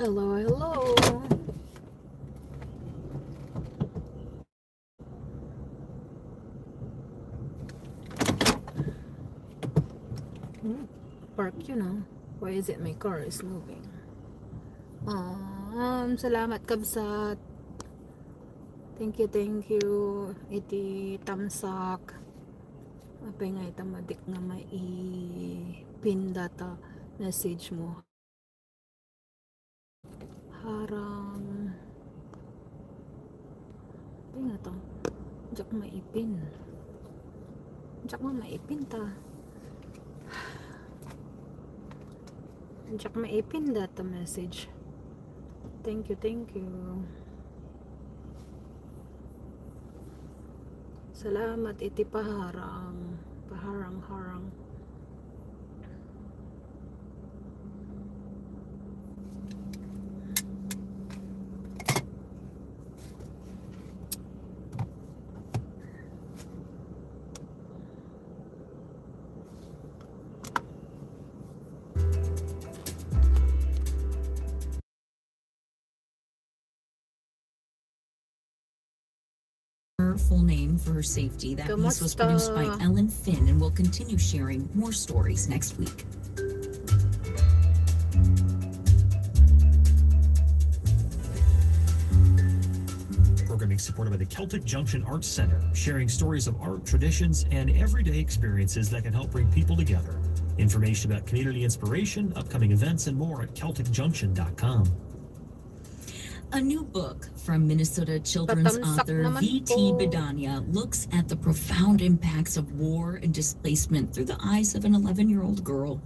Hello, hello. Park yun ah. Why is it my car is moving? Salamat kabsat. Thank you. Iti Tamsak. Apay nga itamadik nga mai-pin data message mo. Harang. Apay nga to. Diyak maipin. Diyak maipin ta. Diyak maipin data message. Thank you. Salamat iti paharang. Paharang-harang. Her full name for her safety. That piece was produced by Ellen Finn and will continue sharing more stories next week. Programming supported by the Celtic Junction Arts Center, sharing stories of art, traditions, and everyday experiences that can help bring people together. Information about community inspiration, upcoming events, and more at CelticJunction.com. A new book from Minnesota children's author V.T. Bedania looks at the profound impacts of war and displacement through the eyes of an 11-year-old girl.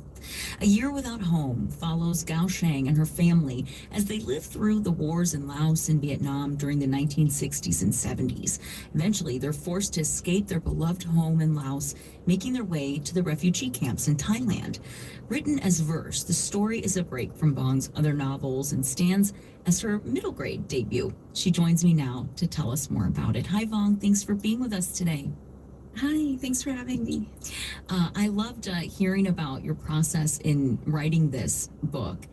A Year Without Home follows Gao Shang and her family as they live through the wars in Laos and Vietnam during the 1960s and 70s. Eventually, they're forced to escape their beloved home in Laos, making their way to the refugee camps in Thailand. Written as verse, the story is a break from Bong's other novels and stands as her middle grade debut. She joins me now to tell us more about it. Hi, Vong. Thanks for being with us today. Hi, thanks for having me. I loved hearing about your process in writing this book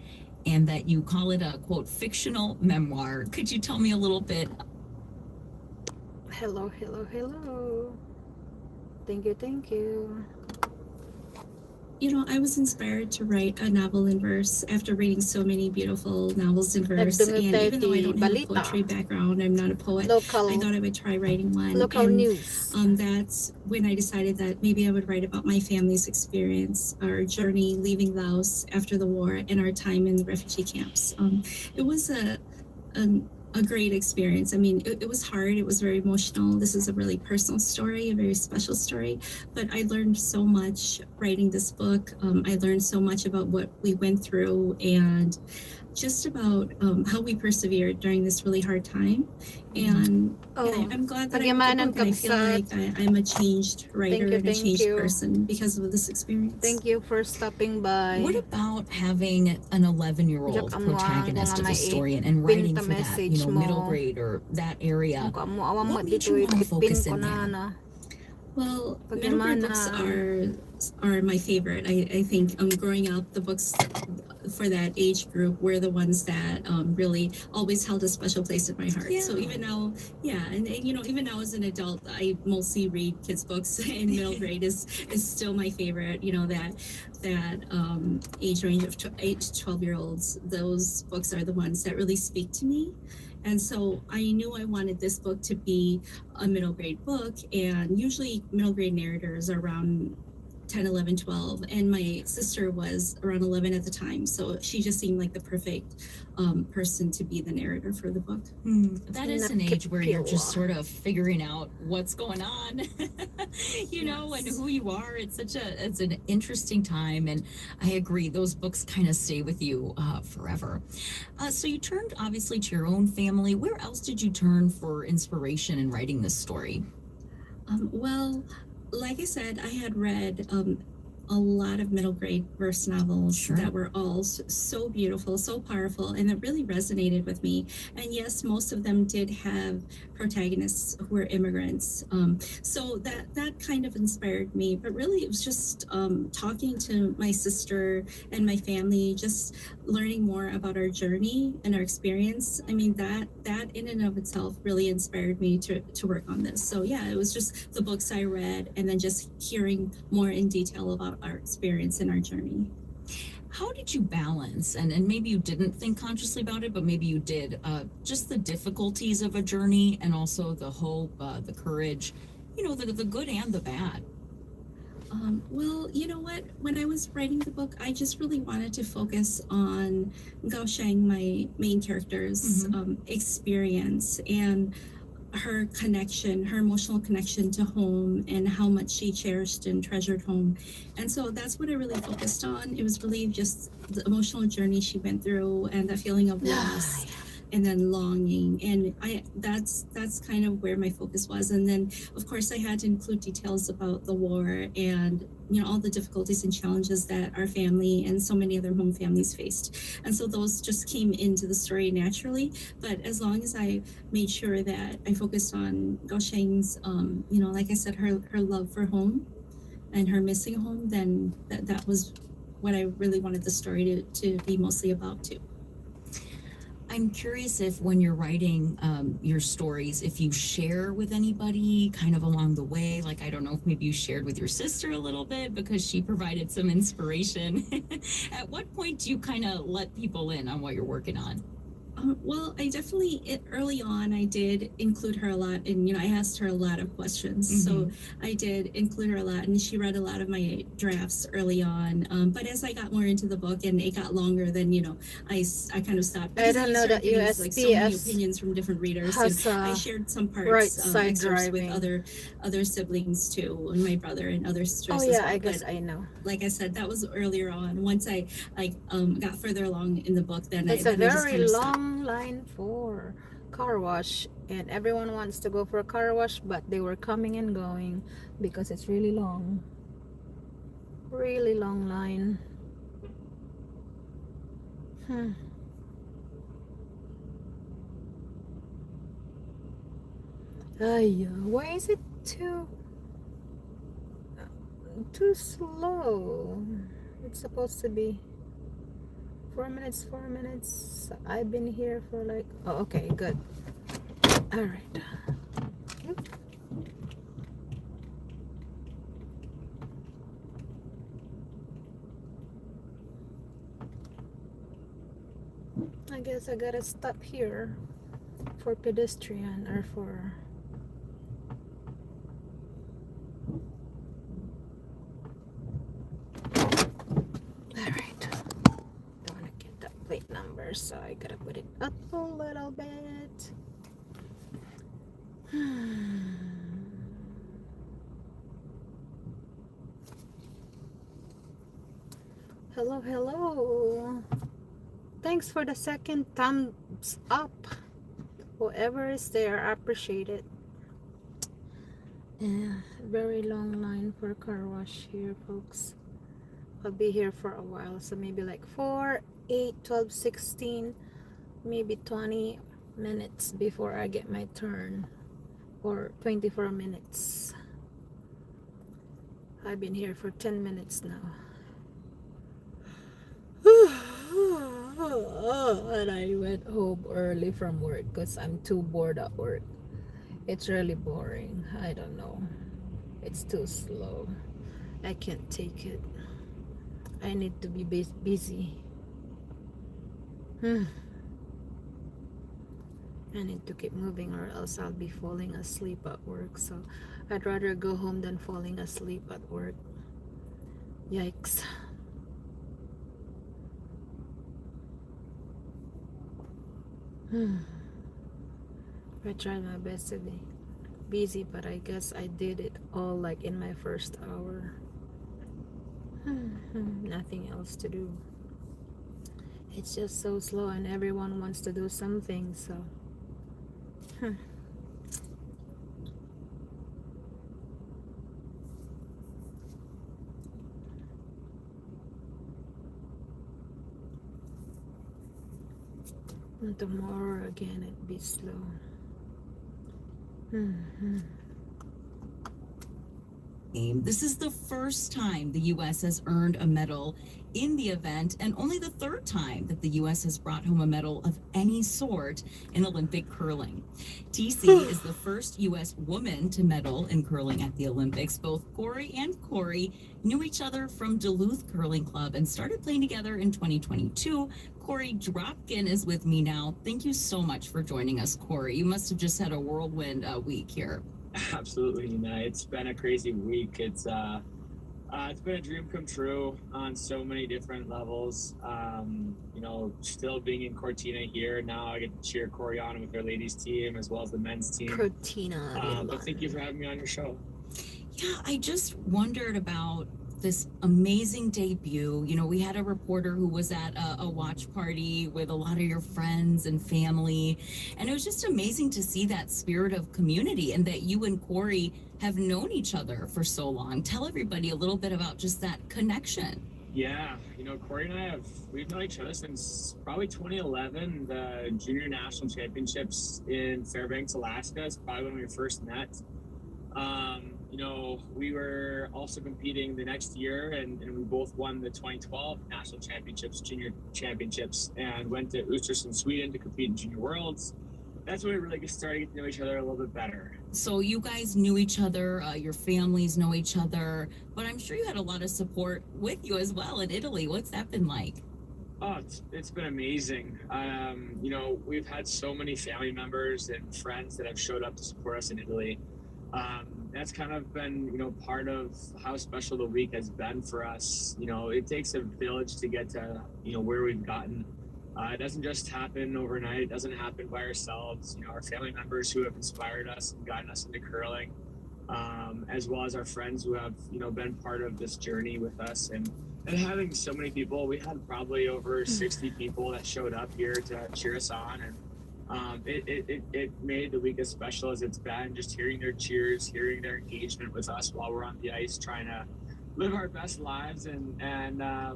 and that you call it a, quote, fictional memoir. Could you tell me a little bit? Hello. Thank you. You know, I was inspired to write a novel in verse after reading so many beautiful novels in verse. And even though I don't have a poetry background, I'm not a poet, I thought I would try writing one. Local news. That's when I decided that maybe I would write about my family's experience, our journey leaving Laos after the war, and our time in the refugee camps. It was a great experience. I mean, it was hard. It was very emotional. This is a really personal story, a very special story. But I learned so much writing this book. I learned so much about what we went through and just about how we persevered during this really hard time. And I'm glad that I wrote the book. I feel like I'm a changed writer and a changed person because of this experience. Thank you for stopping by. What about having an 11-year-old protagonist of the story and writing for that, middle grade or that area? What made you want to focus in there? Well, middle grade books are my favorite. I think growing up, the books for that age group were the ones that really always held a special place in my heart. Yeah. So even now, and even now as an adult, I mostly read kids' books, and middle grade is still my favorite. That age range of 8 to 12-year-olds. Those books are the ones that really speak to me. And so I knew I wanted this book to be a middle grade book, and usually middle grade narrators are around 10, 11, 12, and my sister was around 11 at the time, so she just seemed like the perfect person to be the narrator for the book. That is an age where you're just sort of figuring out what's going on, and who you are. It's an interesting time, and I agree, those books kind of stay with you forever. So you turned obviously to your own family. Where else did you turn for inspiration in writing this story? Well, like I said, I had read a lot of middle grade verse novels Sure. that were all so beautiful, so powerful, and that really resonated with me. And yes, most of them did have protagonists who were immigrants. So that kind of inspired me. But really, it was just talking to my sister and my family, just learning more about our journey and our experience. I mean, that in and of itself really inspired me to work on this. So yeah, it was just the books I read and then just hearing more in detail about our experience and our journey. How did you balance, and maybe you didn't think consciously about it, but maybe you did, just the difficulties of a journey and also the hope, the courage, the good and the bad? Well, you know what? When I was writing the book, I just really wanted to focus on Gao Sheng, my main character's experience, and her connection, her emotional connection to home, and how much she cherished and treasured home. And so that's what I really focused on. It was really just the emotional journey she went through and the feeling of loss and then longing. And that's kind of where my focus was. And then of course I had to include details about the war and all the difficulties and challenges that our family and so many other home families faced. And so those just came into the story naturally. But as long as I made sure that I focused on Gao Sheng's, like I said, her love for home and her missing home, then that was what I really wanted the story to be mostly about too. I'm curious if when you're writing your stories, if you share with anybody kind of along the way, like, I don't know if maybe you shared with your sister a little bit because she provided some inspiration. At what point do you kind of let people in on what you're working on? Well, I definitely, early on, I did include her a lot, and I asked her a lot of questions. So I did include her a lot, and she read a lot of my drafts early on. But as I got more into the book and it got longer, then I kind of stopped. I don't know that USPS like so many USPS opinions from different readers. has I shared some right parts, side excerpts driving. with other siblings too, and my brother and other sisters. Oh as yeah, well. I guess But I know. like I said, that was earlier on. Once I got further along in the book, then It's I a just very kind of stopped. long line for car wash, and everyone wants to go for a car wash, but they were coming and going because it's really long line. Why is it too slow? It's supposed to be 4 minutes. I've been here for like, oh, okay, good. All right. I guess I gotta stop here for pedestrian or for plate number, so I gotta put it up a little bit. Hello. Thanks for the second thumbs up. Whoever is there, I appreciate it. Yeah, very long line for a car wash here, folks. I'll be here for a while, so maybe like 4, 8, 12, 16, maybe 20 minutes before I get my turn, or 24 minutes. I've been here for 10 minutes now. And I went home early from work because I'm too bored at work. It's really boring. I don't know. It's too slow. I can't take it. I need to be busy. I need to keep moving or else I'll be falling asleep at work. So I'd rather go home than falling asleep at work. Yikes. I tried my best to be busy, but I guess I did it all like in my first hour. Nothing else to do. It's just so slow and everyone wants to do something, so And tomorrow again, it'd be slow. Mm-hmm. This is the first time the U.S. has earned a medal in the event, and only the third time that the U.S. has brought home a medal of any sort in Olympic curling. TC is the first U.S. woman to medal in curling at the Olympics. Both Corey and Corey knew each other from Duluth Curling Club and started playing together in 2022. Corey Dropkin is with me now. Thank you so much for joining us, Corey. You must have just had a whirlwind week here. Absolutely, Nina. It's been a crazy week. It's been a dream come true on so many different levels. Still being in Cortina here, now I get to cheer Corey on with their ladies team as well as the men's team. Cortina. But thank you for having me on your show. Yeah, I just wondered about this amazing debut. You know, we had a reporter who was at a watch party with a lot of your friends and family, and it was just amazing to see that spirit of community and that you and Corey have known each other for so long. Tell everybody a little bit about just that connection. Yeah, Corey and we've known each other since probably 2011, the junior national championships in Fairbanks, Alaska is probably when we first met. We were also competing the next year, and we both won the 2012 national championships, junior championships, and went to Östersund, Sweden to compete in junior worlds. That's when we really started getting to know each other a little bit better. So you guys knew each other, your families know each other, but I'm sure you had a lot of support with you as well in Italy. What's that been like? Oh, it's been amazing. We've had so many family members and friends that have showed up to support us in Italy. That's kind of been, part of how special the week has been for us. It takes a village to get to, where we've gotten. It doesn't just happen overnight. It doesn't happen by ourselves. Our family members who have inspired us and gotten us into curling, as well as our friends who have, been part of this journey with us. And having so many people, we had probably over 60 people that showed up here to cheer us on. And it made the week as special as it's been, just hearing their cheers, hearing their engagement with us while we're on the ice, trying to live our best lives and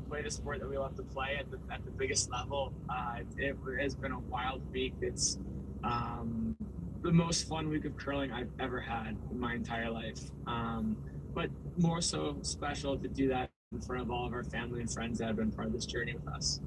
play the sport that we love to play at the biggest level. It has been a wild week. It's the most fun week of curling I've ever had in my entire life. But more so special to do that in front of all of our family and friends that have been part of this journey with us.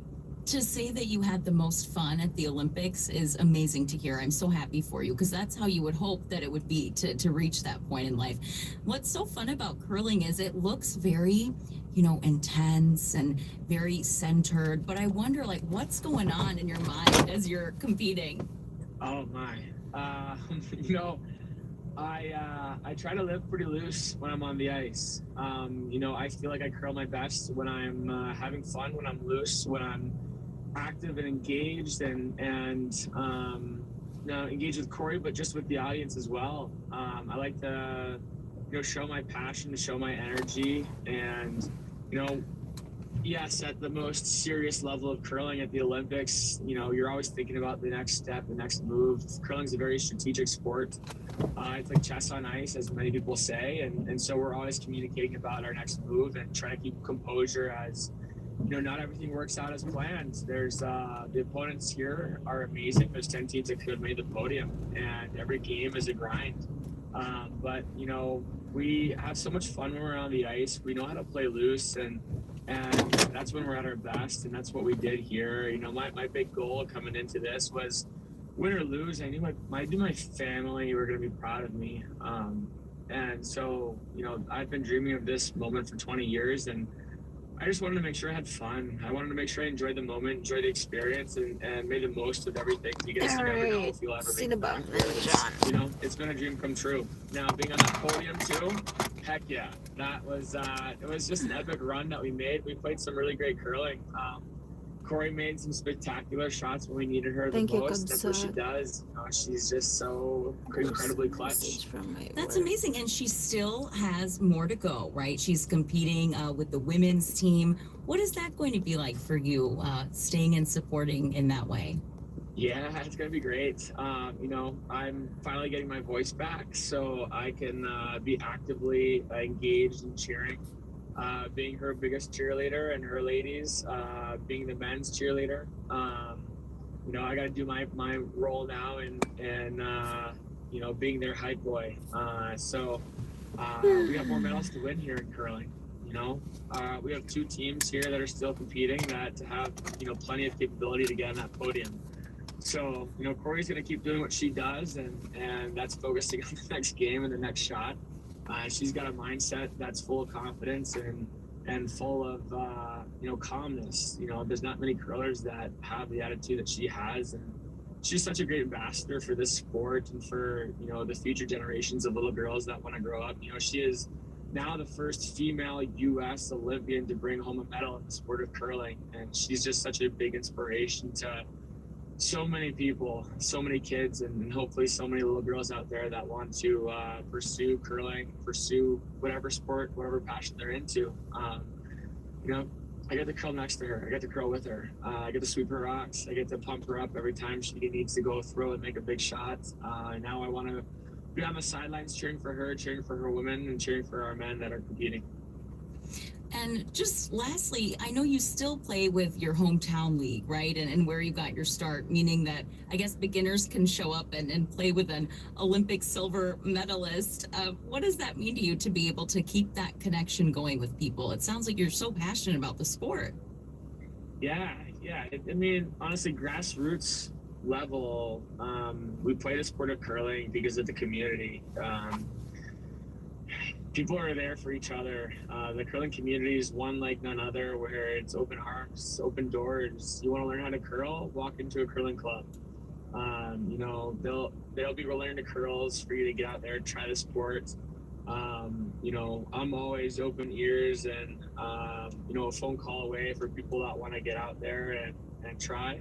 To say that you had the most fun at the Olympics is amazing to hear. I'm so happy for you because that's how you would hope that it would be to reach that point in life. What's so fun about curling is it looks very, intense and very centered. But I wonder, what's going on in your mind as you're competing? Oh my, I try to live pretty loose when I'm on the ice. I feel like I curl my best when I'm having fun, when I'm loose, when I'm active and engaged and engaged with Corey, but just with the audience as well. I like to, show my passion, show my energy, and, yes, at the most serious level of curling at the Olympics, you're always thinking about the next step, the next move. Curling's a very strategic sport. It's like chess on ice, as many people say, and so we're always communicating about our next move and trying to keep composure as, not everything works out as planned. There's the opponents here are amazing. There's 10 teams that could have made the podium, and every game is a grind. But we have so much fun when we're on the ice. We know how to play loose, and that's when we're at our best, and that's what we did here. My big goal coming into this was win or lose. I knew my family were going to be proud of me, and so I've been dreaming of this moment for 20 years, and I just wanted to make sure I had fun. I wanted to make sure I enjoyed the moment, enjoyed the experience, and made the most of everything, because you never know if you'll ever make it back. It's been a dream come true. Now, being on that podium too, heck yeah. That was it was just an epic run that we made. We played some really great curling. Corey made some spectacular shots when we needed her the most. That's what she does. She's just so incredibly clutch. That's amazing. And she still has more to go, right? She's competing with the women's team. What is that going to be like for you, staying and supporting in that way? Yeah, it's going to be great. I'm finally getting my voice back, so I can be actively engaged in cheering. Being her biggest cheerleader and her ladies, being the men's cheerleader. you know, I got to do my role now and you know, being their hype boy. We have more medals to win here in curling. You know, we have 2 teams here that are still competing that have, you know, plenty of capability to get on that podium. So, you know, Corey's going to keep doing what she does, and that's focusing on the next game and the next shot. She's got a mindset that's full of confidence and full of, you know, calmness. You know, there's not many curlers that have the attitude that she has, and she's such a great ambassador for this sport and for, you know, the future generations of little girls that want to grow up. You know, she is now the first female U.S. Olympian to bring home a medal in the sport of curling, and she's just such a big inspiration to so many people, so many kids, and hopefully so many little girls out there that want to pursue curling, pursue whatever sport, whatever passion they're into. You know, I get to curl next to her. I get to curl with her. I get to sweep her rocks. I get to pump her up every time she needs to go throw and make a big shot. Now I want to be on the sidelines cheering for her women, and cheering for our men that are competing. And just lastly, I know you still play with your hometown league, right? And where you got your start, meaning that I guess beginners can show up and play with an Olympic silver medalist. What does that mean to you to be able to keep that connection going with people? It sounds like you're so passionate about the sport. Yeah. I mean, honestly, grassroots level, we play the sport of curling because of the community. People are there for each other. The curling community is one like none other, where it's open arms, open doors. You want to learn how to curl? Walk into a curling club. You know, they'll be learning the curls for you to get out there and try the sport. You know, I'm always open ears and you know, a phone call away for people that want to get out there and try.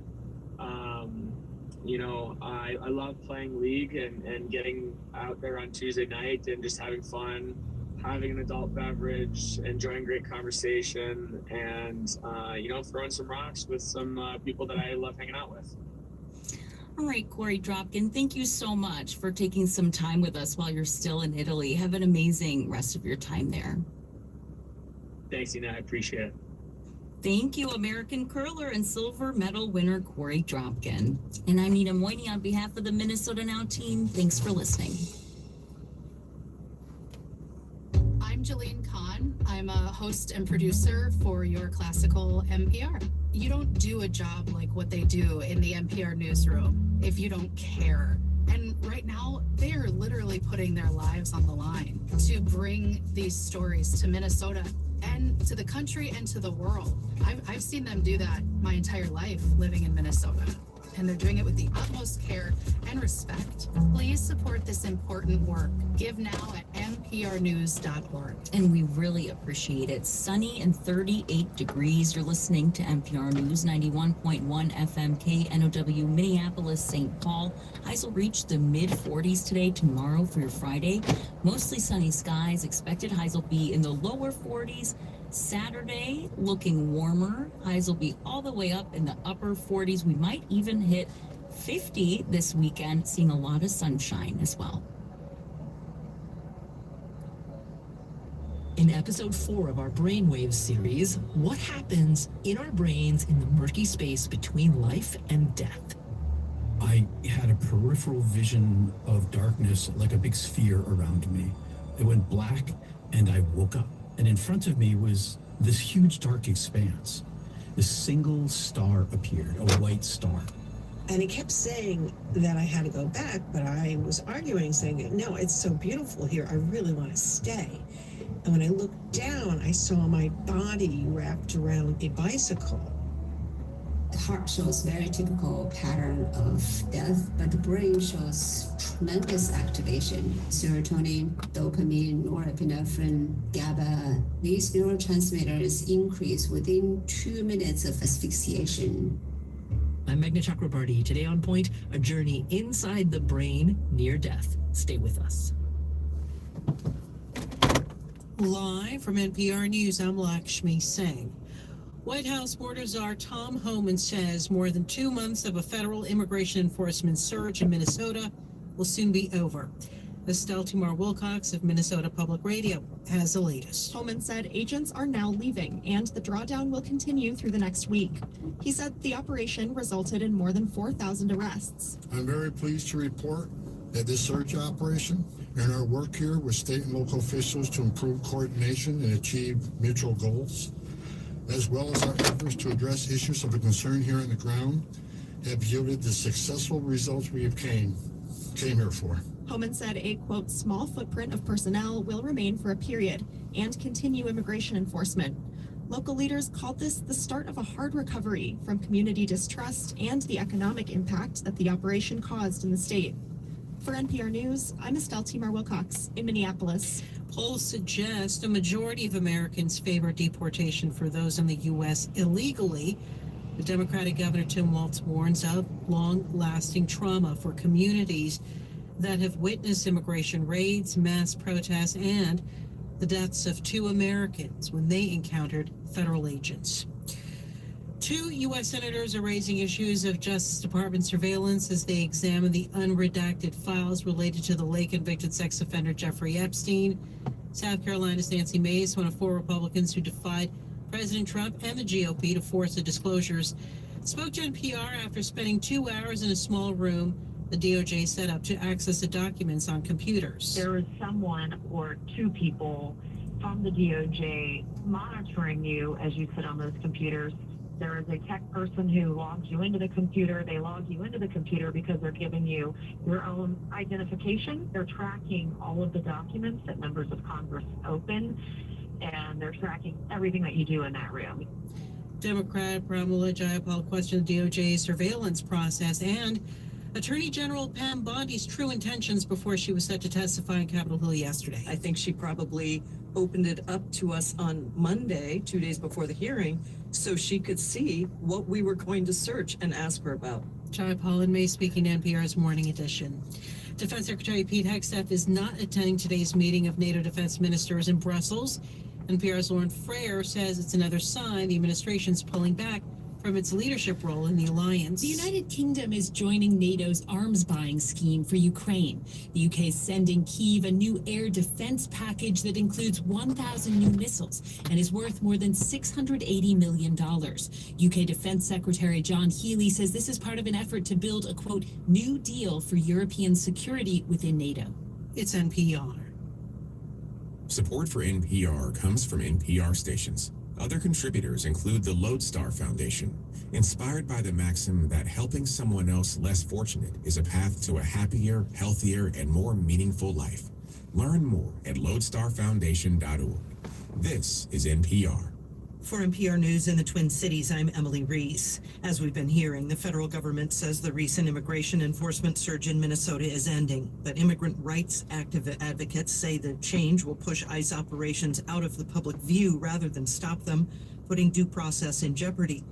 You know, I love playing league and getting out there on Tuesday night and just having fun, having an adult beverage, enjoying great conversation, and you know, throwing some rocks with some people that I love hanging out with. All right, Corey Dropkin, thank you so much for taking some time with us while you're still in Italy. Have an amazing rest of your time there. Thanks, Ina. I appreciate it. Thank you, American curler and silver medal winner Corey Dropkin. And I'm Nina Moyni on behalf of the Minnesota Now team. Thanks for listening. I'm Jolene Kahn. I'm a host and producer for Your Classical NPR. You don't do a job like what they do in the NPR newsroom if you don't care. And right now, they are literally putting their lives on the line to bring these stories to Minnesota and to the country and to the world. I've seen them do that my entire life living in Minnesota, and they're doing it with the utmost care and respect. Please support this important work. Give now at nprnews.org. And we really appreciate it. Sunny and 38 degrees. You're listening to NPR News 91.1 FM KNOW Minneapolis, St. Paul. Highs will reach the mid-40s today, tomorrow for your Friday. Mostly sunny skies. Expected highs will be in the lower 40s. Saturday, looking warmer. Highs will be all the way up in the upper 40s. We might even hit 50 this weekend, seeing a lot of sunshine as well. In episode 4 of our Brainwaves series, what happens in our brains in the murky space between life and death? I had a peripheral vision of darkness, like a big sphere around me. It went black, and I woke up. And in front of me was this huge dark expanse. This single star appeared, a white star. And he kept saying that I had to go back, but I was arguing, saying, no, it's so beautiful here. I really want to stay. And when I looked down, I saw my body wrapped around a bicycle. The heart shows very typical pattern of death, but the brain shows tremendous activation. Serotonin, dopamine, norepinephrine, GABA, these neurotransmitters increase within 2 minutes of asphyxiation. I'm Megna Chakrabarty. Today on Point, a journey inside the brain near death. Stay with us. Live from NPR News, I'm Lakshmi Singh. White House Border Czar Tom Homan says more than 2 months of a federal immigration enforcement surge in Minnesota will soon be over. Estelle Timar Wilcox of Minnesota Public Radio has the latest. Homan said agents are now leaving and the drawdown will continue through the next week. He said the operation resulted in more than 4,000 arrests. I'm very pleased to report that this search operation and our work here with state and local officials to improve coordination and achieve mutual goals, as well as our efforts to address issues of concern here on the ground, have yielded the successful results we have came here for. Homan said a, quote, small footprint of personnel will remain for a period and continue immigration enforcement. Local leaders called this the start of a hard recovery from community distrust and the economic impact that the operation caused in the state. For NPR News, I'm Estelle Timar Wilcox in Minneapolis. Polls suggest a majority of Americans favor deportation for those in the U.S. illegally. The Democratic Governor Tim Walz warns of long-lasting trauma for communities that have witnessed immigration raids, mass protests, and the deaths of 2 Americans when they encountered federal agents. 2 U.S. senators are raising issues of Justice Department surveillance as they examine the unredacted files related to the late-convicted sex offender Jeffrey Epstein. South Carolina's Nancy Mace, one of 4 Republicans who defied President Trump and the GOP to force the disclosures, spoke to NPR after spending 2 hours in a small room the DOJ set up to access the documents on computers. There is someone or 2 people from the DOJ monitoring you as you sit on those computers. There is a tech person who logs you into the computer. They log you into the computer because they're giving you your own identification. They're tracking all of the documents that members of Congress open, and they're tracking everything that you do in that room. Democrat Pramila Jayapal questioned the DOJ's surveillance process and Attorney General Pam Bondi's true intentions before she was set to testify on Capitol Hill yesterday. I think she probably opened it up to us on Monday, 2 days before the hearing, so she could see what we were going to search and ask her about. Jayapal and May speaking to NPR's Morning Edition. Defense Secretary Pete Hegseth is not attending today's meeting of NATO defense ministers in Brussels. NPR's Lauren Freyer says it's another sign the administration's pulling back from its leadership role in the alliance. The United Kingdom is joining NATO's arms buying scheme for Ukraine. The UK is sending Kyiv a new air defense package that includes 1,000 new missiles and is worth more than $680 million. UK Defense Secretary John Healey says this is part of an effort to build a, quote, new deal for European security within NATO. It's NPR. Support for NPR comes from NPR stations. Other contributors include the Lodestar Foundation, inspired by the maxim that helping someone else less fortunate is a path to a happier, healthier, and more meaningful life. Learn more at lodestarfoundation.org. This is NPR. For NPR News in the Twin Cities, I'm Emily Reese. As we've been hearing, the federal government says the recent immigration enforcement surge in Minnesota is ending. But immigrant rights advocates say the change will push ICE operations out of the public view rather than stop them, putting due process in jeopardy.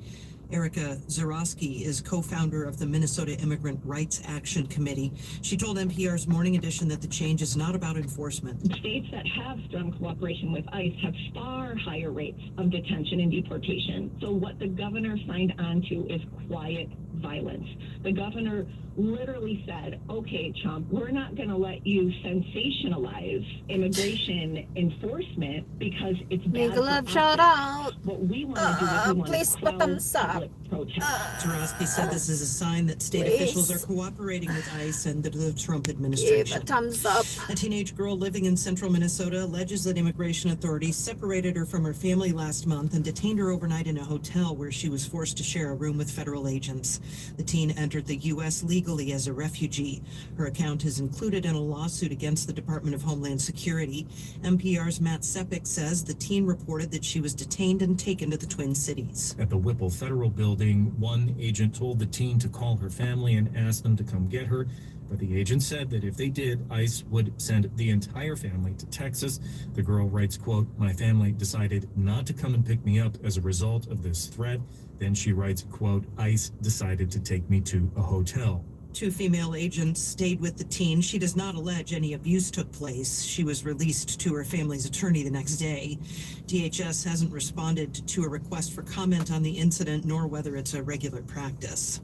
Erica Zarowski is co-founder of the Minnesota Immigrant Rights Action Committee. She told NPR's Morning Edition that the change is not about enforcement. States that have strong cooperation with ICE have far higher rates of detention and deportation. So what the governor signed on to is quiet violence. The governor literally said, okay, Trump, we're not going to let you sensationalize immigration enforcement because it's bad for us. Shout out. What we want to do is we want please to put quell Tamsak. public protest. Zarowski said this is a sign that state officials are cooperating with ICE and the Trump administration. Give a thumbs up. A teenage girl living in central Minnesota alleges that immigration authorities separated her from her family last month and detained her overnight in a hotel where she was forced to share a room with federal agents. The teen entered the U.S. legally as a refugee. Her account is included in a lawsuit against the Department of Homeland Security. NPR's Matt Sepik says the teen reported that she was detained and taken to the Twin Cities. At the Whipple Federal Building, one agent told the teen to call her family and ask them to come get her. But the agent said that if they did, ICE would send the entire family to Texas. The girl writes, quote, "My family decided not to come and pick me up as a result of this threat." Then she writes, quote, "ICE decided to take me to a hotel." 2 female agents stayed with the teen. She does not allege any abuse took place. She was released to her family's attorney the next day. DHS hasn't responded to a request for comment on the incident, nor whether it's a regular practice.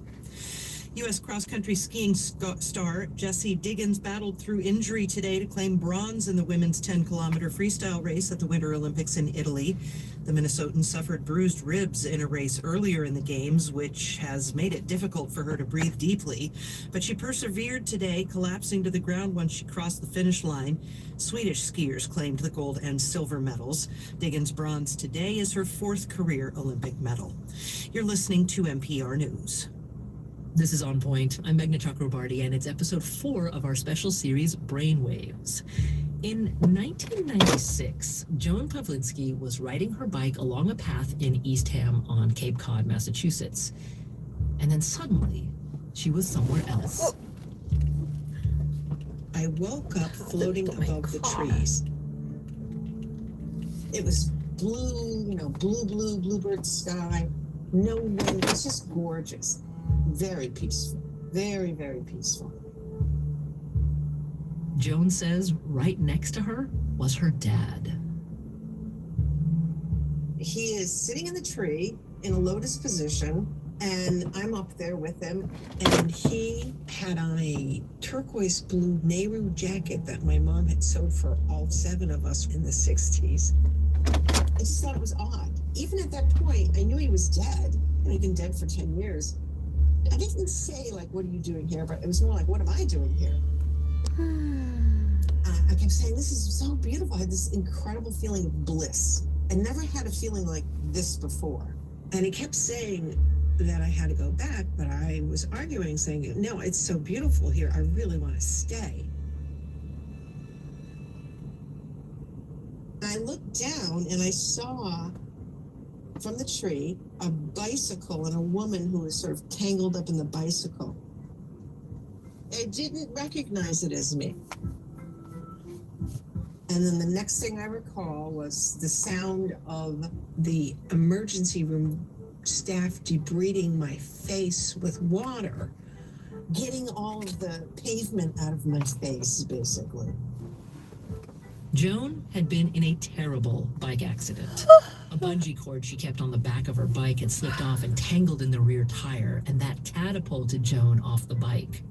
U.S. cross-country skiing star Jessie Diggins battled through injury today to claim bronze in the women's 10-kilometer freestyle race at the Winter Olympics in Italy. The Minnesotan suffered bruised ribs in a race earlier in the games, which has made it difficult for her to breathe deeply. But she persevered today, collapsing to the ground once she crossed the finish line. Swedish skiers claimed the gold and silver medals. Diggins' bronze today is her 4th career Olympic medal. You're listening to NPR News. This is On Point. I'm Meghna Chakrabarty, and it's episode 4 of our special series, Brainwaves. In 1996, Joan Pawlinski was riding her bike along a path in Eastham on Cape Cod, Massachusetts. And then suddenly, she was somewhere else. I woke up floating above the trees. It was blue, bluebird sky, no wind. It's just gorgeous. Very peaceful. Very, very peaceful. Joan says right next to her was her dad. He is sitting in the tree in a lotus position, and I'm up there with him, and he had on a turquoise blue Nehru jacket that my mom had sewed for all 7 of us in the 60s. I just thought it was odd. Even at that point, I knew he was dead. He'd been dead for 10 years. I didn't say, what are you doing here? But it was more like, what am I doing here? I kept saying, this is so beautiful. I had this incredible feeling of bliss. I never had a feeling like this before. And he kept saying that I had to go back, but I was arguing, saying, no, it's so beautiful here. I really want to stay. I looked down and I saw from the tree a bicycle and a woman who was sort of tangled up in the bicycle. I didn't recognize it as me. And then the next thing I recall was the sound of the emergency room staff debriding my face with water, getting all of the pavement out of my face, basically. Joan had been in a terrible bike accident. A bungee cord she kept on the back of her bike had slipped off and tangled in the rear tire, and that catapulted Joan off the bike.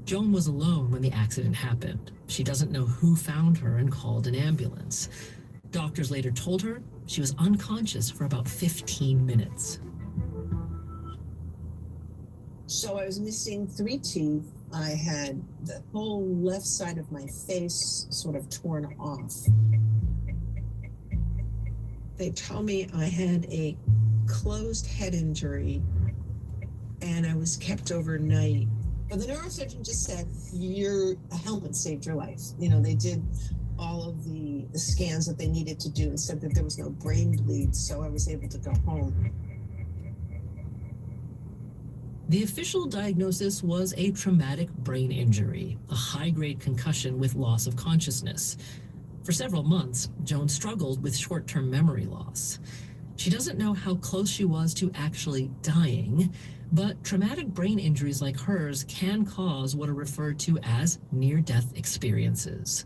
Joan was alone when the accident happened. She doesn't know who found her and called an ambulance. Doctors later told her she was unconscious for about 15 minutes. So I was missing 3 teeth. I had the whole left side of my face sort of torn off. They told me I had a closed head injury and I was kept overnight. But the neurosurgeon just said, a helmet saved your life. They did all of the scans that they needed to do and said that there was no brain bleed, so I was able to go home. The official diagnosis was a traumatic brain injury, a high-grade concussion with loss of consciousness. For several months, Joan struggled with short-term memory loss. She doesn't know how close she was to actually dying, but traumatic brain injuries like hers can cause what are referred to as near-death experiences.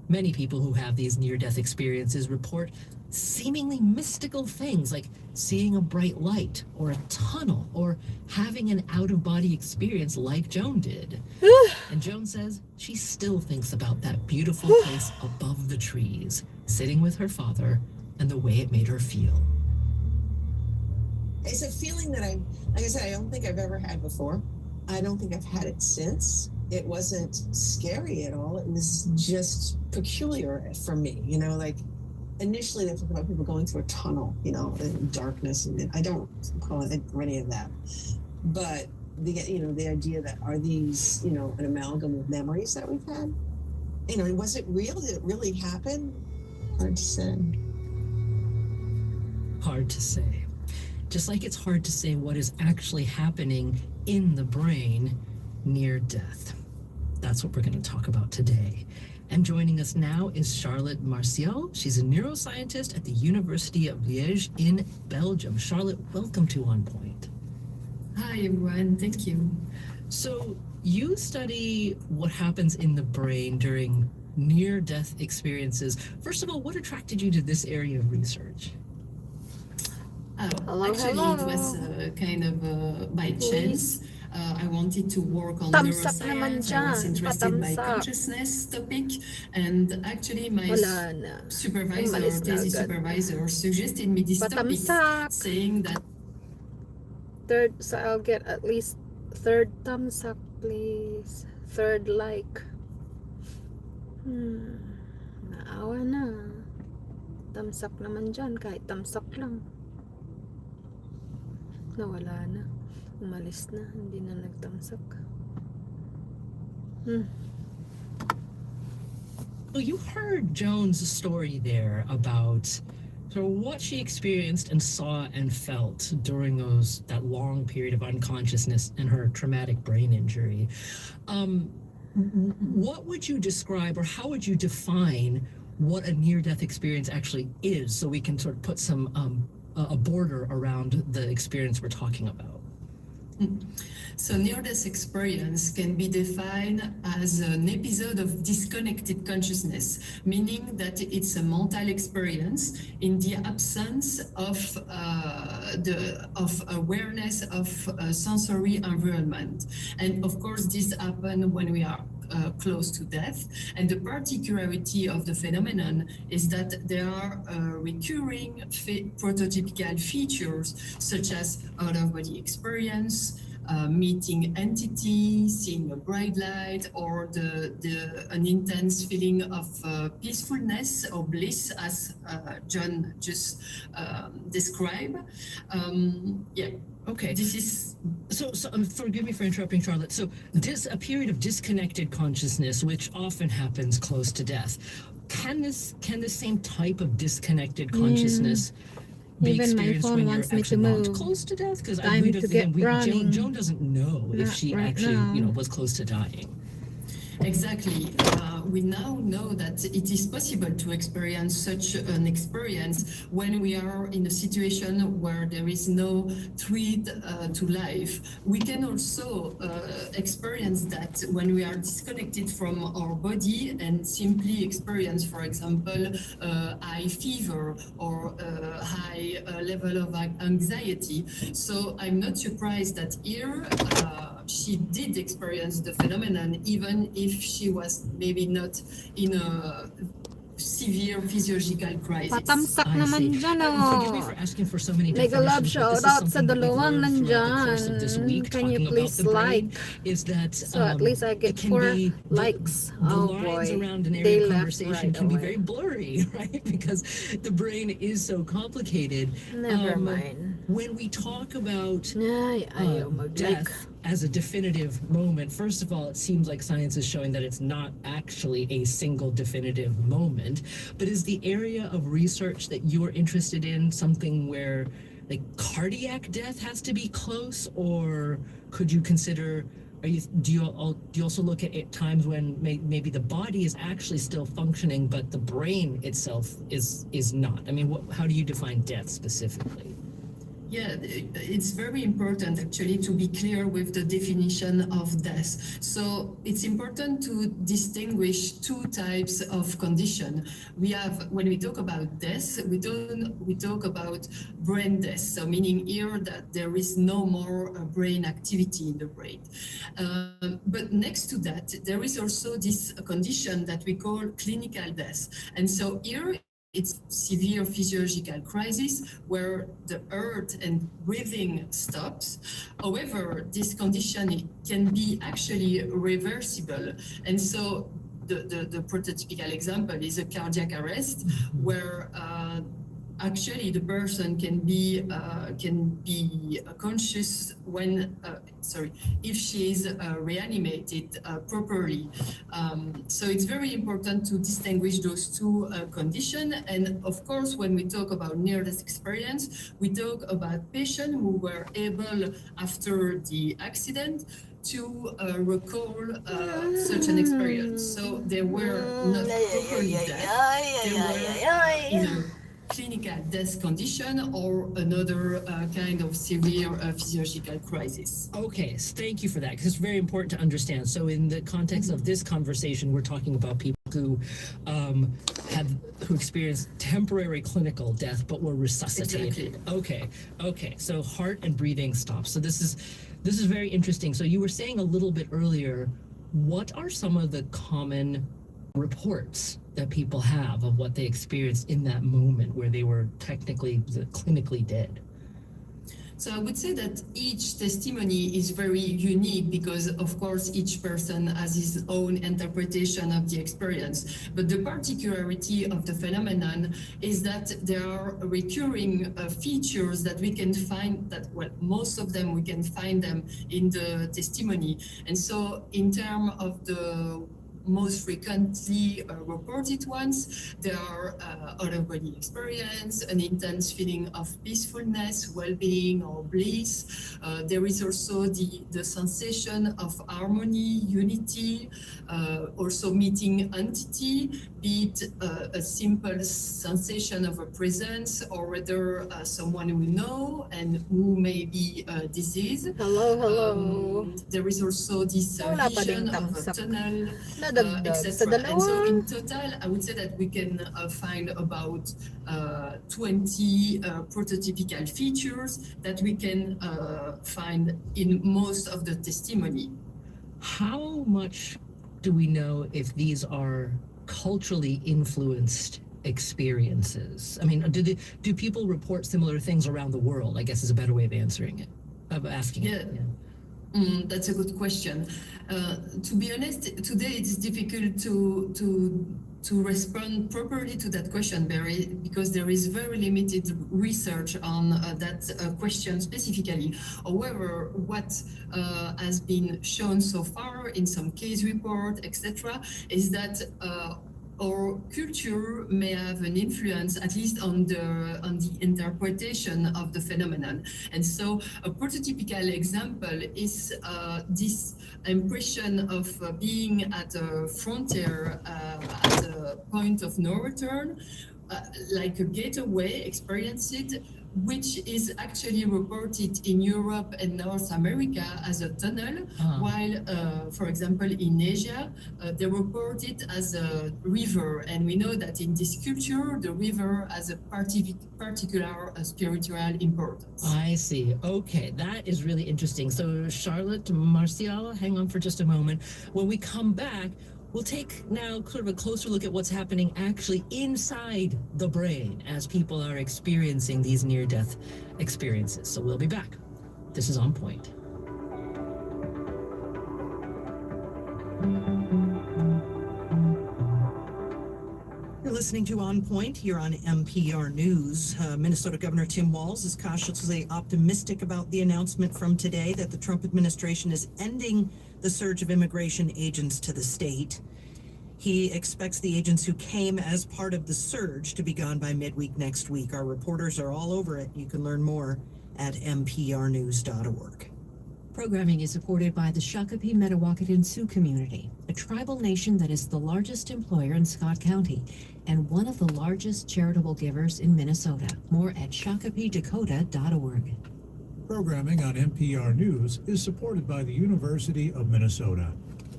Many people who have these near-death experiences report seemingly mystical things like seeing a bright light or a tunnel or having an out-of-body experience like Joan did. And Joan says she still thinks about that beautiful place above the trees, sitting with her father, and the way it made her feel. It's a feeling that like I said, I don't think I've ever had before. I don't think I've had it since. It wasn't scary at all. It was just peculiar for me, initially they talk about people going through a tunnel, in darkness, and I don't call it any of that. But the idea that are these, an amalgam of memories that we've had? Was it real? Did it really happen? Hard to say. Hard to say. Just like it's hard to say what is actually happening in the brain near death. That's what we're going to talk about today. And joining us now is Charlotte Martial. She's a neuroscientist at the University of Liège in Belgium. Charlotte, welcome to On Point. Hi, everyone. Thank you. So you study what happens in the brain during near-death experiences. First of all, what attracted you to this area of research? It was kind of by chance. I wanted to work on Tamsak naman neuroscience. I was dyan. interested by Patamsak. consciousness topic, and actually my Wala na. supervisor, Umalis na thesis agad. supervisor, suggested me this topic, Patamsak. saying that Third, so I'll get at least third tamsak, please. Third like. Naawa na. Tamsak naman dyan, kahit tamsak lang. Nawala na. Umalis na, hindi na nagtamsak. So you heard Joan's story there about sort of what she experienced and saw and felt during that long period of unconsciousness and her traumatic brain injury. What would you describe, or how would you define what a near-death experience actually is, so we can sort of put some a border around the experience we're talking about? So near-death experience can be defined as an episode of disconnected consciousness, meaning that it's a mental experience in the absence of awareness of sensory environment. And of course, this happens when we are close to death. And the particularity of the phenomenon is that there are recurring prototypical features such as out-of-body experience, meeting entity, seeing a bright light, or an intense feeling of peacefulness or bliss, as John just described. Okay. This is so. Forgive me for interrupting, Charlotte. So, a period of disconnected consciousness, which often happens close to death, can the same type of disconnected consciousness be Even my experienced phone when you're wants me to actually not move. close to death? Because Time to get running. Joan doesn't know if Not she right actually, now. was close to dying. Exactly. We now know that it is possible to experience such an experience when we are in a situation where there is no threat to life. We can also experience that when we are disconnected from our body and simply experience, for example, high fever or high level of anxiety. So I'm not surprised that here she did experience the phenomenon, even if she was maybe not in a severe physiological crisis. Patamsak I naman see. dyan, Forgive me oh. for asking for so many Mega love definitions, but shout this is out sa something that we've dalawang learned throughout the course of this nandyan. week, Can you talking about please the brain, like? is that So at least I it get can 4 be likes. the Oh lines boy. around an They area of left conversation right can be away. very blurry, right? Because the brain is so complicated. Never mind. When we talk about Ayaw mag-like. death as a definitive moment, first of all, it seems like science is showing that it's not actually a single definitive moment. But is the area of research that you're interested in something where, like, cardiac death has to be close, or could you consider? Do you also look at times when maybe the body is actually still functioning, but the brain itself is not? I mean, how do you define death specifically? Yeah, it's very important actually to be clear with the definition of death. So it's important to distinguish 2 types of condition. We have, when we talk about death, we talk about brain death. So meaning here that there is no more brain activity in the brain. But next to that, there is also this condition that we call clinical death. And so here, it's severe physiological crisis where the heart and breathing stops. However, this condition can be actually reversible. And so the prototypical example is a cardiac arrest where actually the person can be conscious when if she is reanimated properly. So it's very important to distinguish those 2 conditions. And of course, when we talk about near-death experience, we talk about patients who were able, after the accident, to recall such an experience. So they were not properly dead. They were in a clinical death condition or another kind of severe physiological crisis. Okay, thank you for that, because it's very important to understand. So in the context of this conversation, we're talking about people who who experienced temporary clinical death but were resuscitated. Exactly. Okay. So heart and breathing stops. So this is very interesting. So you were saying a little bit earlier, what are some of the common reports that people have of what they experienced in that moment where they were clinically dead? So I would say that each testimony is very unique because, of course, each person has his own interpretation of the experience. But the particularity of the phenomenon is that there are recurring features that we can find most of them, we can find them in the testimony. And so in terms of the most frequently reported ones, there are out-of-body experience, an intense feeling of peacefulness, well-being, or bliss. There is also the sensation of harmony, unity, also meeting entity, be it a simple sensation of a presence or whether someone we know and who may be diseased. Hello. There is also this Wala pa vision ding of a tamsak. tunnel, Nadagdag sa etc. And so dalawa. in total, I would say that we can find about 20 prototypical features that we can find in most of the testimony. How much do we know if these are culturally influenced experiences? I mean, do people report similar things around the world, I guess is a better way of asking it. That's a good question. To be honest, today it's difficult to respond properly to that question, Barry, because there is very limited research on that question specifically. However, what has been shown so far in some case report, etc., is that our culture may have an influence, at least on the interpretation of the phenomenon. And so a prototypical example is this impression of being at a frontier, at a point of no return, like a gateway, experience it, which is actually reported in Europe and North America as a tunnel, while, for example, in Asia, they report it as a river. And we know that in this culture, the river has a particular spiritual importance. I see. Okay, that is really interesting. So Charlotte, Marcial, hang on for just a moment. When we come back, we'll take now sort of a closer look at what's happening actually inside the brain as people are experiencing these near-death experiences. So we'll be back. This is On Point. You're listening to On Point here on NPR News. Minnesota Governor Tim Walz is cautiously optimistic about the announcement from today that the Trump administration is ending the surge of immigration agents to the state. He expects the agents who came as part of the surge to be gone by midweek next week. Our reporters are all over it. You can learn more at mprnews.org. Programming is supported by the Shakopee Metawakan Sioux community, a tribal nation that is the largest employer in Scott County and one of the largest charitable givers in Minnesota. More at shakopeedakota.org. Programming on NPR News is supported by the University of Minnesota,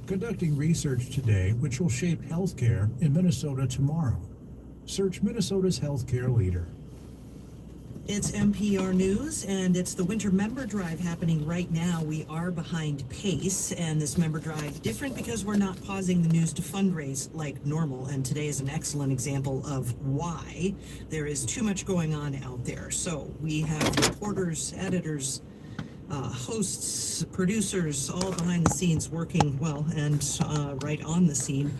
conducting research today which will shape healthcare in Minnesota tomorrow. Search Minnesota's healthcare leader. It's NPR News, and it's the Winter Member Drive happening right now. We are behind pace, and this member drive different because we're not pausing the news to fundraise like normal, and today is an excellent example of why. There is too much going on out there. So we have reporters, editors, hosts, producers, all behind the scenes working well and right on the scene,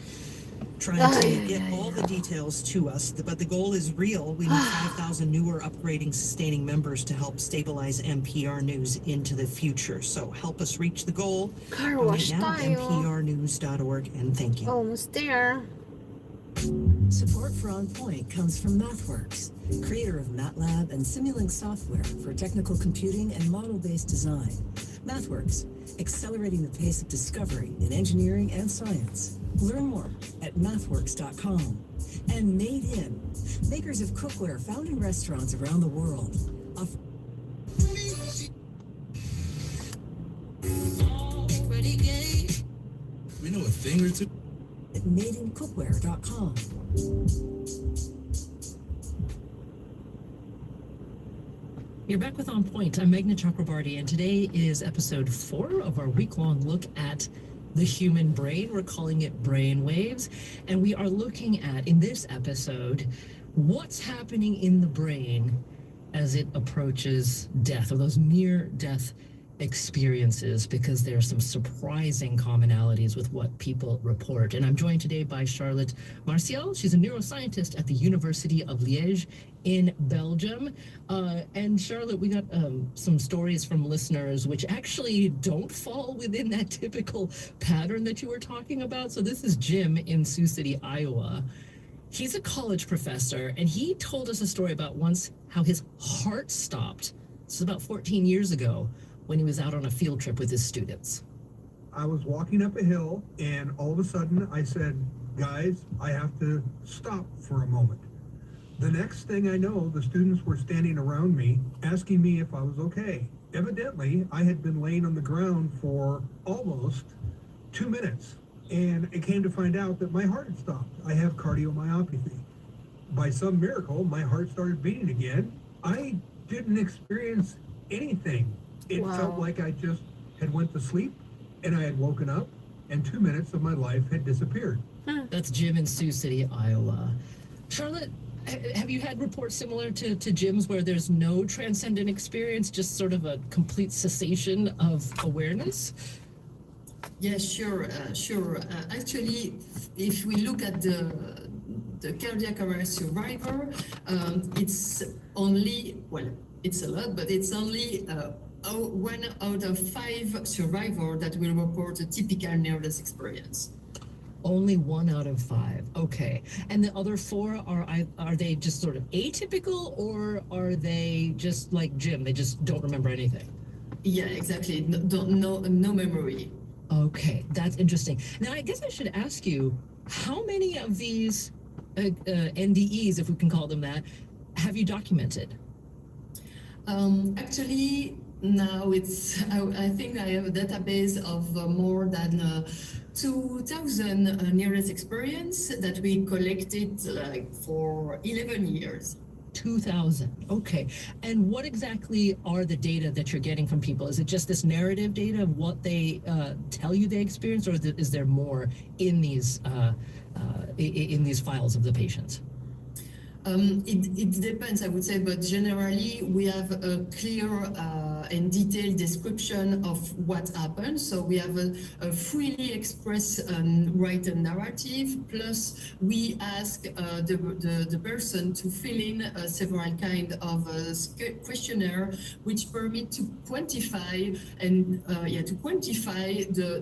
trying to get all the details to us. But the goal is real. We need 5,000 newer, upgrading, sustaining members to help stabilize NPR News into the future. So help us reach the goal. Car wash Right now, tayo. mprnews.org, and thank you. Almost there. Support for On Point comes from MathWorks, creator of MATLAB and Simulink software for technical computing and model-based design. MathWorks, accelerating the pace of discovery in engineering and science. Learn more at mathworks.com. And Made In, makers of cookware found in restaurants around the world. We know a thing or two. At madeincookware.com. You're back with On Point. I'm Meghna Chakrabarty, and today is episode 4 of our week-long look at the human brain. We're calling it Brain Waves, and we are looking at, in this episode, what's happening in the brain as it approaches death, or those near-death experiences, because there are some surprising commonalities with what people report. And I'm joined today by Charlotte Martial. She's a neuroscientist at the University of Liège in Belgium. And Charlotte, we got some stories from listeners which actually don't fall within that typical pattern that you were talking about. So this is Jim in Sioux City, Iowa. He's a college professor, and he told us a story about once how his heart stopped. This is about 14 years ago, when he was out on a field trip with his students. I was walking up a hill, and all of a sudden I said, guys, I have to stop for a moment. The next thing I know, the students were standing around me, asking me if I was okay. Evidently, I had been laying on the ground for almost 2 minutes, and it came to find out that my heart had stopped. I have cardiomyopathy. By some miracle, my heart started beating again. I didn't experience anything. It felt like I just had went to sleep and I had woken up and 2 minutes of my life had disappeared. That's Jim in Sioux City, Iowa. Charlotte, have you had reports similar to Jim's where there's no transcendent experience, just sort of a complete cessation of awareness? Yes, sure. Actually, if we look at the cardiac arrest survivor, it's only, well, it's a lot, but it's only 1 out of 5 survivors that will report a typical near-death experience. Only 1 out of 5. Okay. And the other 4 are they just sort of atypical, or are they just like Jim? They just don't remember anything. Yeah, exactly. No memory. Okay, that's interesting. Now, I guess I should ask you, how many of these NDEs, if we can call them that, have you documented? Actually, now I think I have a database of more than 2,000 near-death experience that we collected like for 11 years. 2,000. Okay. And what exactly are the data that you're getting from people? Is it just this narrative data of what they tell you they experienced, or is there more in these files of the patients? It depends, I would say, but generally we have a clear and detailed description of what happened. So we have a freely expressed written narrative, plus we ask the person to fill in several kind of questionnaire which permit to quantify and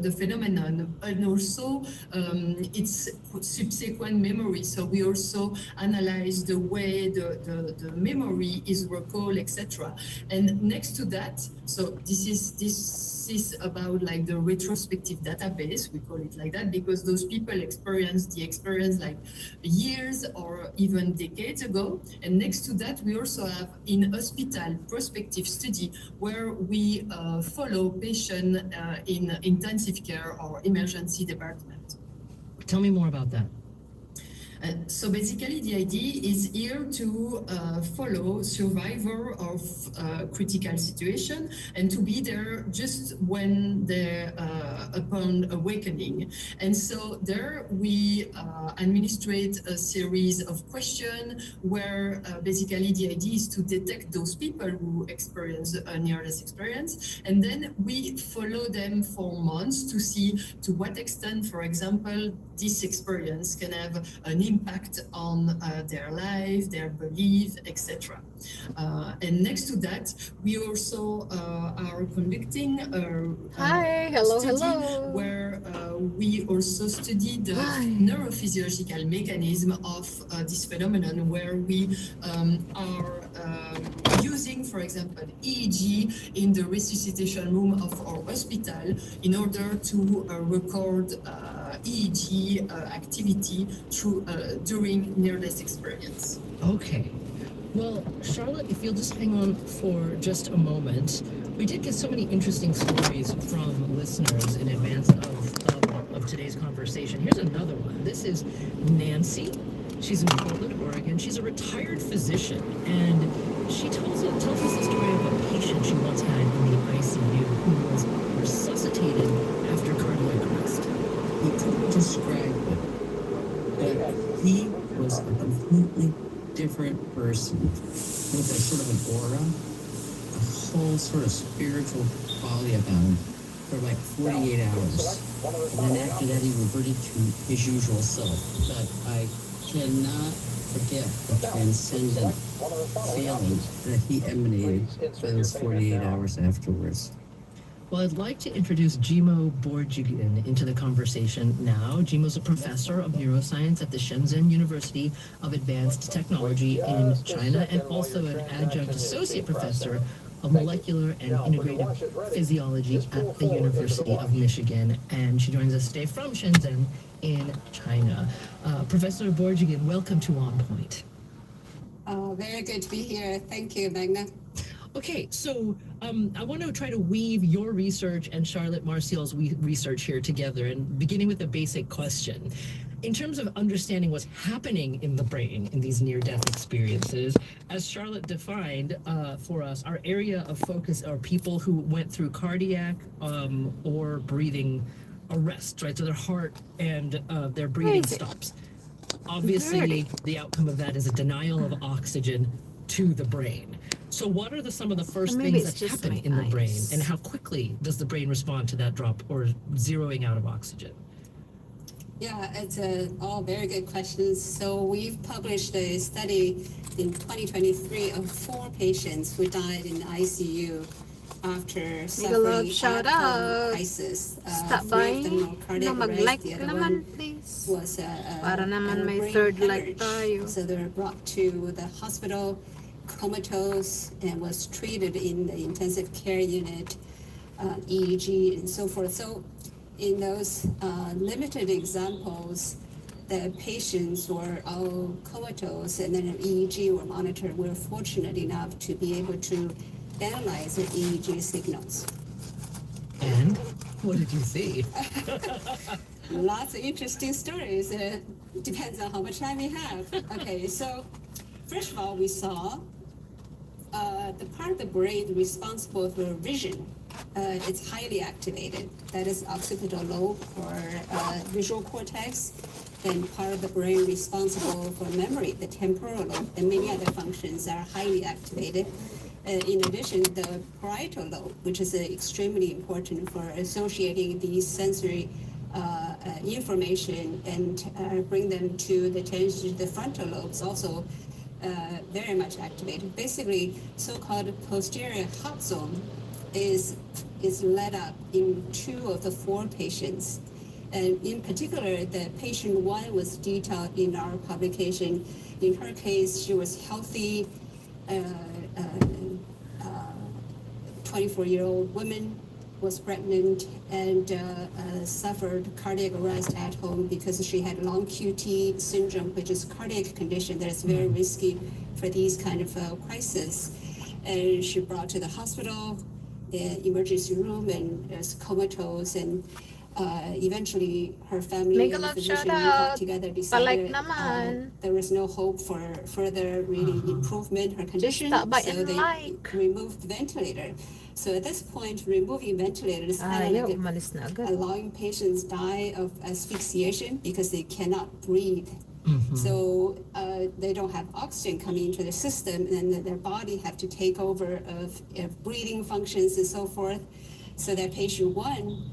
the phenomenon, and also its subsequent memory. So we also analyze the way the memory is recalled, etc. And next to that, so this is about like the retrospective database, we call it like that, because those people experienced the experience like years or even decades ago. And next to that, we also have in hospital prospective study where we follow patients in intensive care or emergency department. Tell me more about that. So basically, the idea is here to follow survivor of critical situation and to be there just when they're upon awakening. And so there we administrate a series of questions where basically the idea is to detect those people who experience a near-death experience, and then we follow them for months to see to what extent, for example, this experience can have an impact on their life, their belief, etc. And next to that, we also are conducting a study where we also study the neurophysiological mechanism of this phenomenon, where we are using, for example, EEG in the resuscitation room of our hospital in order to record EEG activity during near-death experience. Okay. Well, Charlotte, if you'll just hang on for just a moment. We did get so many interesting stories from listeners in advance of today's conversation. Here's another one. This is Nancy. She's in Portland, Oregon. She's a retired physician, and she tells us the story of a patient she once had in the ICU who was resuscitated after cardiac arrest. He couldn't describe it, but he was a completely different person with a sort of an aura, a whole sort of spiritual quality about him for like 48 hours. And then after that, he reverted to his usual self. But I cannot forget the transcendent feeling that he emanated for those 48 hours afterwards. Well, I'd like to introduce Jimo Borjigin into the conversation now. Jimo's a professor of neuroscience at the Shenzhen University of Advanced Technology in China and also an adjunct associate professor of molecular and integrative physiology at the University of Michigan. And she joins us today from Shenzhen in China. Professor Borjigin, welcome to On Point. Very good to be here. Thank you, Magna. Okay, so I want to try to weave your research and Charlotte Marcial's research here together, and beginning with a basic question. In terms of understanding what's happening in the brain in these near-death experiences, as Charlotte defined for us, our area of focus are people who went through cardiac or breathing arrest, right? So their heart and their breathing stops. Obviously, the outcome of that is a denial of oxygen to the brain. So what are some of the first things that happen in the brain, and how quickly does the brain respond to that drop or zeroing out of oxygen? Yeah, it's all very good questions. So we've published a study in 2023 of 4 patients who died in the ICU after suffering at-home crisis. Stop 3 of them by. were cardiac No, arrest. mag-like The other naman, one please. was Para naman may brain third like hemorrhage. tayo. So they were brought to the hospital, comatose, and was treated in the intensive care unit, EEG, and so forth. So in those limited examples, the patients were all comatose and then an EEG were monitored. We were fortunate enough to be able to analyze the EEG signals. And what did you see? Lots of interesting stories. Depends on how much time we have. Okay, so first of all, we saw the part of the brain responsible for vision. It's highly activated. That is occipital lobe or visual cortex, and part of the brain responsible for memory, the temporal lobe, and many other functions are highly activated. In addition, the parietal lobe, which is extremely important for associating these sensory information and bring them to the attention to the frontal lobes, also very much activated. Basically, so-called posterior hot zone is lit up in 2 of the 4 patients. And in particular, the patient 1 was detailed in our publication. In her case, she was healthy, 24-year-old woman, was pregnant and suffered cardiac arrest at home because she had long QT syndrome, which is a cardiac condition that is very risky for these kind of crises. And she brought to the hospital, the emergency room, and was comatose, and eventually her family and the physician got together, decided there was no hope for further really improvement her condition, so they removed the ventilator. So at this point, removing ventilator is kind of like allowing patients die of asphyxiation because they cannot breathe. So they don't have oxygen coming into the system, and their body have to take over of breathing functions and so forth. So that patient 1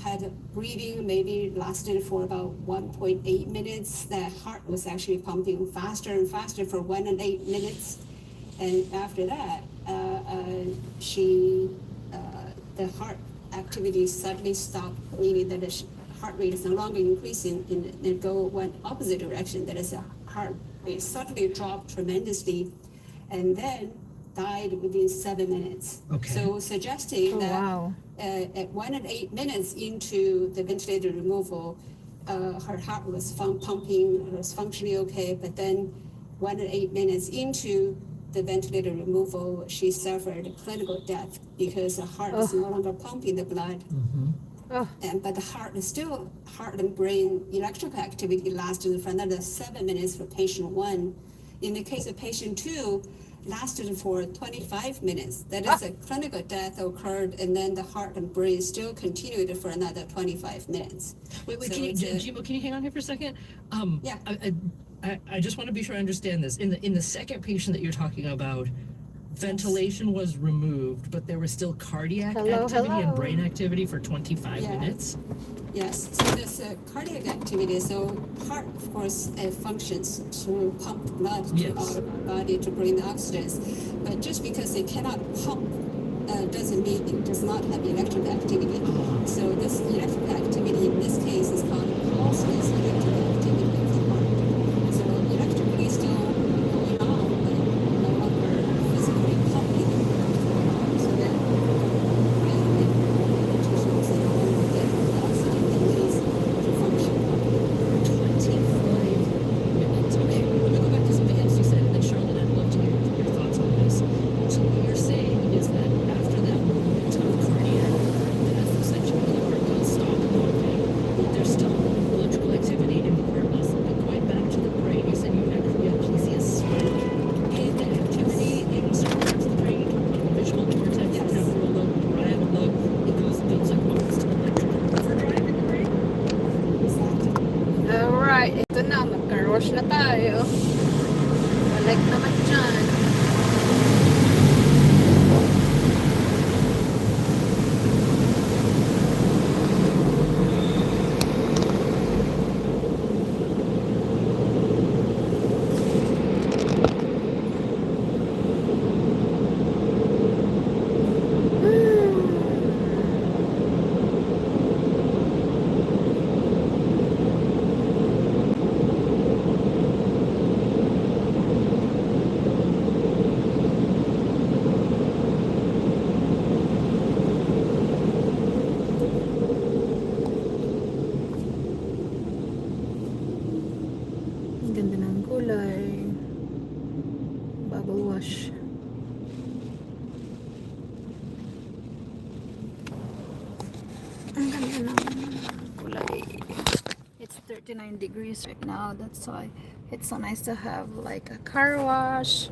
had breathing maybe lasted for about 1.8 minutes. The heart was actually pumping faster and faster for 1 and 8 minutes. And after that, the heart activity suddenly stopped, meaning that the heart rate is no longer increasing and go one opposite direction. That is, the heart rate suddenly dropped tremendously, and then died within 7 minutes. Okay. So suggesting that at 1 and 8 minutes into the ventilator removal, her heart was pumping, was functioning okay, but then 1 to 8 minutes into the ventilator removal, she suffered clinical death because the heart is no longer pumping the blood. But the heart and brain electrical activity lasted for another 7 minutes for patient 1. In the case of patient 2, lasted for 25 minutes. That is a clinical death occurred, and then the heart and brain still continued for another 25 minutes. Wait, So can you, it's Jimbo, can you hang on here for a second? Yeah. I just want to be sure I understand this. In the second patient that you're talking about, ventilation was removed, but there was still cardiac activity and brain activity for 25 minutes. Yes, so there's cardiac activity. So heart, of course, functions to pump blood to our body to bring the oxygen. But just because it cannot pump doesn't mean it does not have electrical activity. So this electrical activity in this case is called pulseless electrical activity of the heart. So electrically still going on, but no longer physically pumping the heart. So then tissues and organs get the oxygen it needs to function. 25 minutes. Okay, let me go back to something else you said, and then Charlotte, I'd love to hear your thoughts on this. So what you're saying is that after that moment of cardiac death, essentially the heart does stop pumping, but there's still electrical activity in the heart muscle. But going back to the brain, you said you actually see a spike in the activity in certain parts of the brain. You talk about the visual cortex, the temporal lobe, the parietal lobe. It goes like almost electrical overdrive in the brain. Alright, ito na, mag-car-wash na tayo. Balik naman dyan. Ang ganda ng kulay. Bubble wash. Ang ganda ng kulay. It's 39 degrees right now. That's why it's so nice to have like a car wash.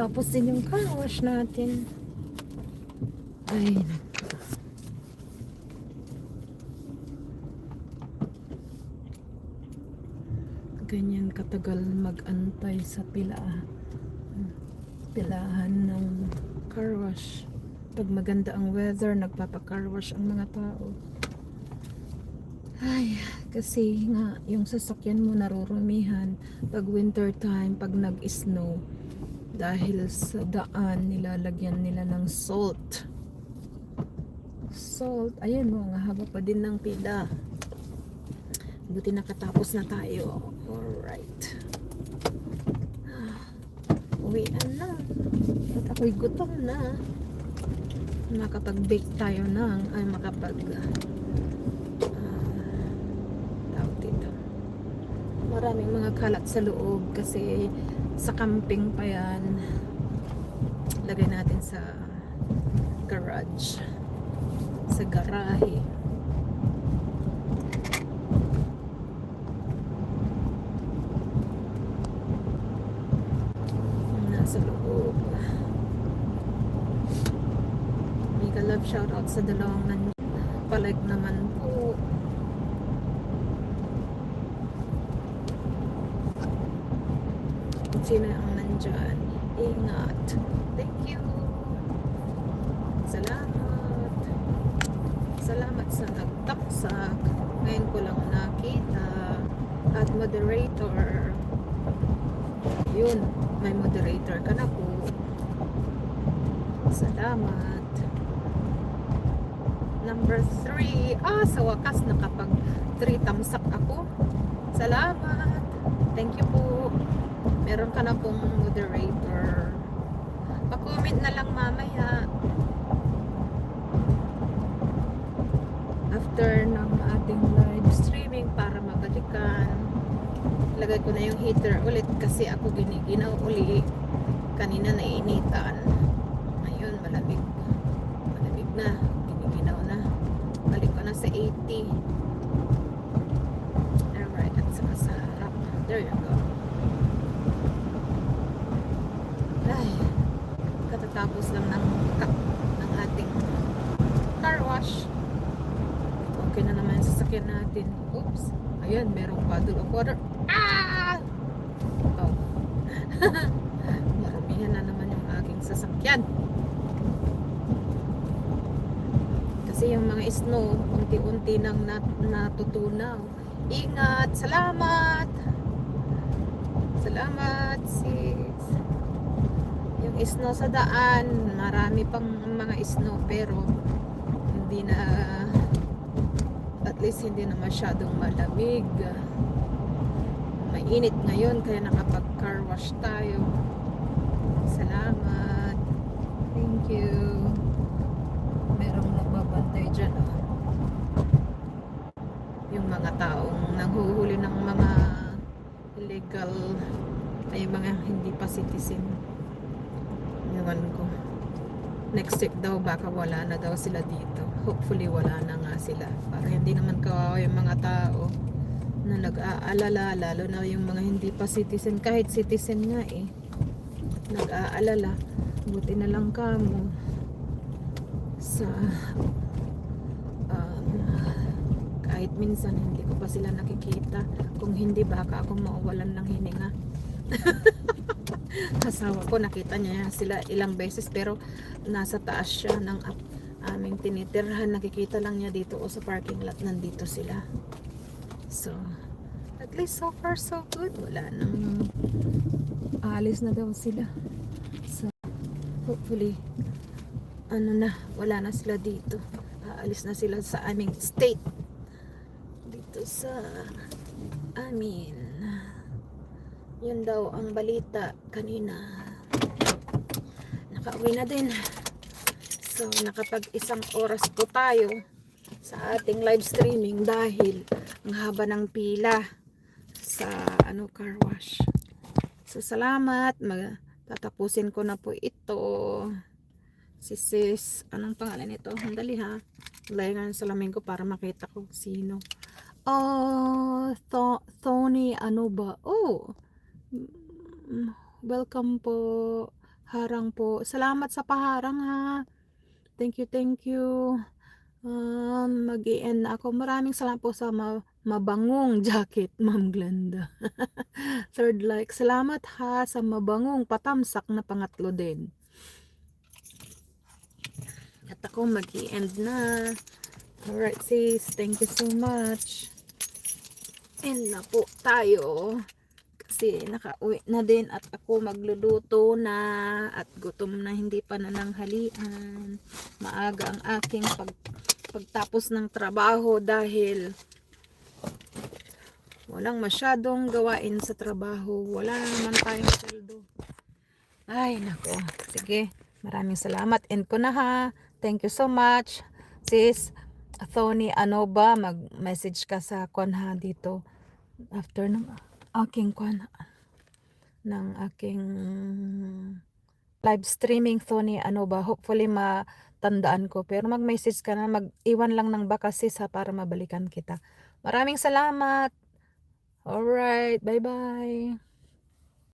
Tapos din yung car wash natin. Ay, ganyan katagal mag-antay sa pilahan ng car wash. Pag maganda ang weather, nagpapa-car wash ang mga tao. Ay, kasi nga yung sasakyan mo narurumihan pag winter time, pag nag-snow, dahil sa daan nilalagyan nila ng salt. Ayan mo, ang haba pa din ng pila. Buti nakatapos na tayo. Alright, uwian na at ako'y gutom na. Makapag-bake tayo ng tawag dito, maraming mga kalat sa loob kasi sa camping pa yan. Lagay natin sa garage, sa garahe. Nasa loob. Mega love shoutout sa dalawang palag naman po. Sino ang nandyan? Ingat. Thank you. Salamat sa nagtaksak. Ngayon ko lang nakita. At moderator. Yun, may moderator ka na po. Salamat. Number 3. Sa wakas nakapag 3 tamsak ako. Salamat. Thank you po. Meron ka na pong moderator. Pa-comment na lang mamaya. After ng ating live streaming para mabalikan. Lagay ko na yung heater ulit kasi ako giniginaw uli. Kanina nainitan. Ngayon malamig. Malamig na. Giniginaw na. Balik ko na sa 80. Alright, at saka sa harap. There you go. Ay, katatapos lang ng ating car wash. Okay na naman yung sasakyan natin. Oops. Ayan, merong puddle of water. Oh. Maramihan na naman yung aking sasakyan. Kasi yung mga snow, unti-unti nang natutunaw. Ingat! Salamat! Salamat, sis. Yung snow sa daan, marami pang mga snow pero hindi na, at least hindi na masyadong malamig. Mainit ngayon kaya nakapag car wash tayo. Salamat. Thank you. Merong nagbabantay dyan. Yung mga taong nanghuhuli ng mga illegal ay mga hindi pa citizen. Ewan ko. Next week daw baka wala na daw sila dito. Hopefully wala na nga sila. Para hindi naman kawawa yung mga tao na nag-aalala, lalo na yung mga hindi pa citizen. Kahit citizen nga nag-aalala. Buti na lang kamo sa kahit minsan hindi ko pa sila nakikita. Kung hindi baka ako mawalan ng hininga. Asawa ko nakita niya sila ilang beses pero nasa taas siya ng aming tinitirhan. Nakikita lang niya dito o sa parking lot, nandito sila. So at least so far so good. Wala nang alis na daw sila. So hopefully wala na sila dito. Aalis na sila sa aming state. Dito sa amin. Yun daw ang balita kanina. Nakauwi na din. So nakapag 1 oras po tayo sa ating live streaming dahil ang haba ng pila sa car wash. So salamat. Tatapusin ko na po ito. Si sis, anong pangalan nito? Handali ha. Layan ng salamin ko para makita ko sino. Tony ano ba? Welcome po. harang po. Salamat sa paharang ha. Thank you, thank you. Mag-i-end na ako. Maraming salamat po sa mabangong jacket, Ma'am Glenda. Third like. Salamat ha sa mabangong patamsak na pangatlo din. At ako mag-i-end na. Alright sis, thank you so much. End na po tayo. Kasi nakauwi na din at ako magluluto na at gutom na, hindi pa nananghalian. Maaga ang aking pagtapos ng trabaho dahil walang masyadong gawain sa trabaho. Wala naman tayong sweldo. Ay nako, sige, maraming salamat. End ko na ha. Thank you so much sis Tony. Ano ba, mag-message ka sa kwan ha dito after ng aking kwan, ng aking live streaming, Tony. Ano ba, hopefully matandaan ko, pero mag-message ka na, mag-iwan lang ng bakasis ha para mabalikan kita. Maraming salamat. Alright, bye bye.